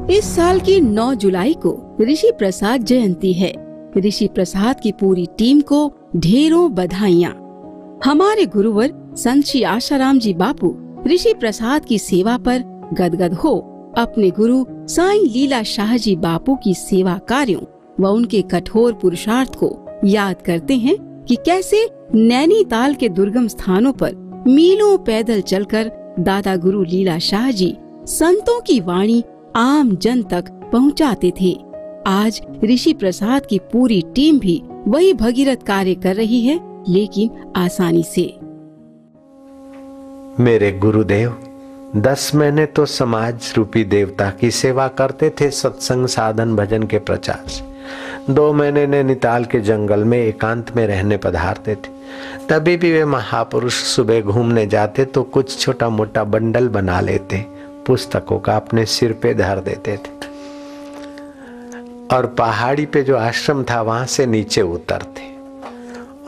इस साल की 9 जुलाई को ऋषि प्रसाद जयंती है। ऋषि प्रसाद की पूरी टीम को ढेरों बधाइयाँ। हमारे गुरुवर संत श्री आशाराम जी बापू ऋषि प्रसाद की सेवा पर गदगद हो अपने गुरु साईं लीला शाह जी बापू की सेवा कार्यों व उनके कठोर पुरुषार्थ को याद करते हैं कि कैसे नैनीताल के दुर्गम स्थानों पर मीलों पैदल चलकर दादा गुरु लीला शाह जी संतों की वाणी आम जन तक पहुंचाते थे। आज ऋषि प्रसाद की पूरी टीम भी वही भगीरथ कार्य कर रही है, लेकिन आसानी से। मेरे गुरुदेव 10 महीने तो समाज रूपी देवता की सेवा करते थे, सत्संग साधन भजन के प्रचार से। 2 महीने नैनीताल के जंगल में एकांत में रहने पधारते थे। तभी भी वे महापुरुष सुबह घूमने जाते तो कुछ छोटा मोटा बंडल बना लेते, पुस्तकों का अपने सिर पे धर देते थे और पहाड़ी पे जो आश्रम था वहां से नीचे उतरते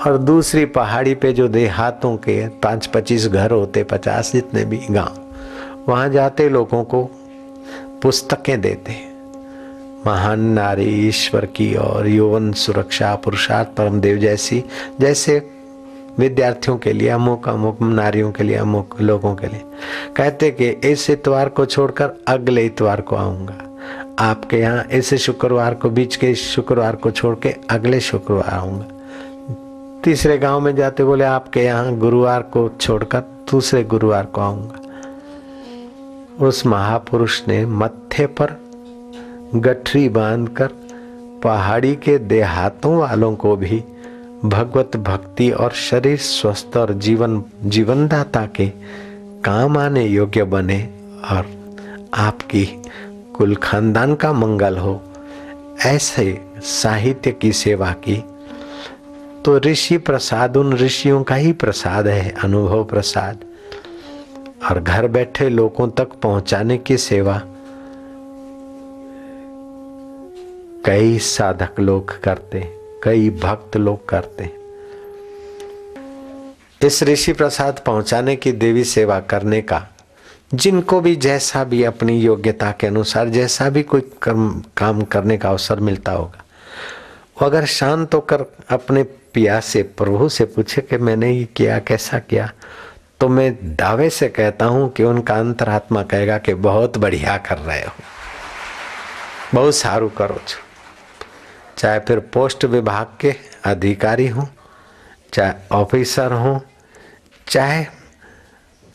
और दूसरी पहाड़ी पे जो देहातों के 5-25 घर होते, 50 जितने भी गांव, वहां जाते लोगों को पुस्तकें देते। महान नारी ईश्वर की और यौवन सुरक्षा पुरुषार्थ परमदेव जैसे विद्यार्थियों के लिए अमुक अमुक, नारियों के लिए अमुक, लोगों के लिए। कहते कि इस इतवार को छोड़कर अगले इतवार को आऊंगा, आपके यहाँ इस शुक्रवार को, बीच के शुक्रवार को छोड़ के अगले शुक्रवार आऊंगा। तीसरे गांव में जाते बोले आपके यहाँ गुरुवार को छोड़कर दूसरे गुरुवार को आऊंगा। उस महापुरुष ने मत्थे पर गठरी बांधकर पहाड़ी के देहातों वालों को भी भगवत भक्ति और शरीर स्वस्थ और जीवनदाता के काम आने योग्य बने और आपकी कुल खानदान का मंगल हो, ऐसे साहित्य की सेवा की। तो ऋषि प्रसाद उन ऋषियों का ही प्रसाद है, अनुभव प्रसाद। और घर बैठे लोगों तक पहुंचाने की सेवा कई साधक लोग करते, कई भक्त लोग करते। इस ऋषि प्रसाद पहुंचाने की देवी सेवा करने का जिनको भी जैसा भी अपनी योग्यता के अनुसार जैसा भी कोई काम करने का अवसर मिलता होगा, वो अगर शांत होकर अपने पिया से, प्रभु से पूछे कि मैंने ये किया, कैसा किया, तो मैं दावे से कहता हूं कि उनका अंतरात्मा कहेगा कि बहुत बढ़िया कर रहे हो, बहुत सारू करो छो। चाहे फिर पोस्ट विभाग के अधिकारी हों, चाहे ऑफिसर हों, चाहे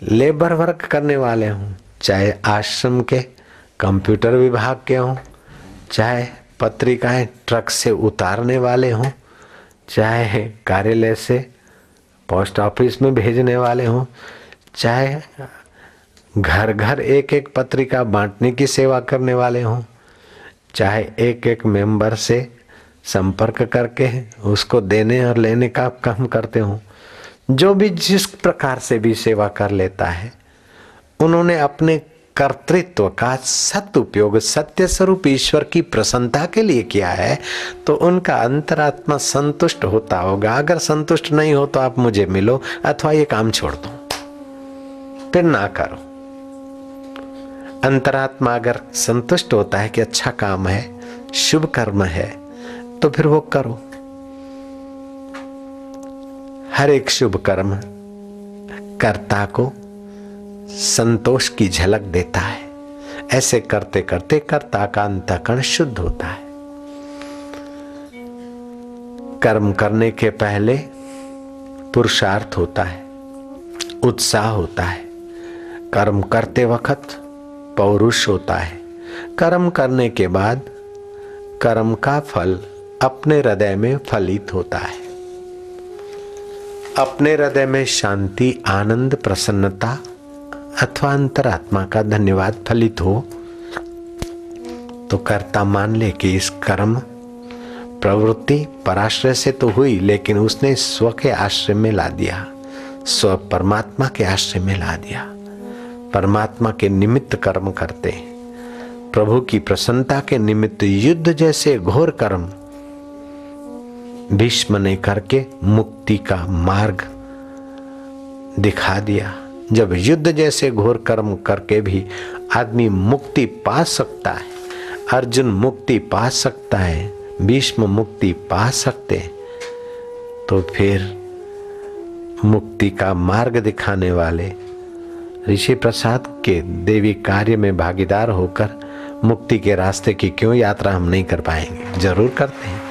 लेबर वर्क करने वाले हों, चाहे आश्रम के कंप्यूटर विभाग के हों, चाहे पत्रिकाएं ट्रक से उतारने वाले हों, चाहे कार्यालय से पोस्ट ऑफिस में भेजने वाले हों, चाहे घर घर एक एक पत्रिका बांटने की सेवा करने वाले हों, चाहे एक एक मेंबर से संपर्क करके उसको देने और लेने का काम करते हो, जो भी जिस प्रकार से भी सेवा कर लेता है, उन्होंने अपने कर्तृत्व का सदुपयोग सत्य स्वरूप ईश्वर की प्रसन्नता के लिए किया है, तो उनका अंतरात्मा संतुष्ट होता होगा। अगर संतुष्ट नहीं हो तो आप मुझे मिलो अथवा ये काम छोड़ दो, फिर ना करो। अंतरात्मा अगर संतुष्ट होता है कि अच्छा काम है, शुभ कर्म है, तो फिर वो करो। हर एक शुभ कर्म कर्ता को संतोष की झलक देता है। ऐसे करते करते कर्ता का अंतःकरण शुद्ध होता है। कर्म करने के पहले पुरुषार्थ होता है, उत्साह होता है। कर्म करते वक्त पौरुष होता है। कर्म करने के बाद कर्म का फल अपने हृदय में फलित होता है। अपने हृदय में शांति, आनंद, प्रसन्नता अथवा अंतरात्मा का धन्यवाद फलित हो तो कर्ता मान ले कि इस कर्म प्रवृत्ति पराश्रय से तो हुई, लेकिन उसने स्व के आश्रय में ला दिया, स्व परमात्मा के आश्रय में ला दिया। परमात्मा के निमित्त कर्म करते, प्रभु की प्रसन्नता के निमित्त युद्ध जैसे घोर कर्म भीष्म ने करके मुक्ति का मार्ग दिखा दिया। जब युद्ध जैसे घोर कर्म करके भी आदमी मुक्ति पा सकता है, अर्जुन मुक्ति पा सकता है, भीष्म मुक्ति पा सकते, तो फिर मुक्ति का मार्ग दिखाने वाले ऋषि प्रसाद के देवी कार्य में भागीदार होकर मुक्ति के रास्ते की क्यों यात्रा हम नहीं कर पाएंगे? जरूर करते हैं।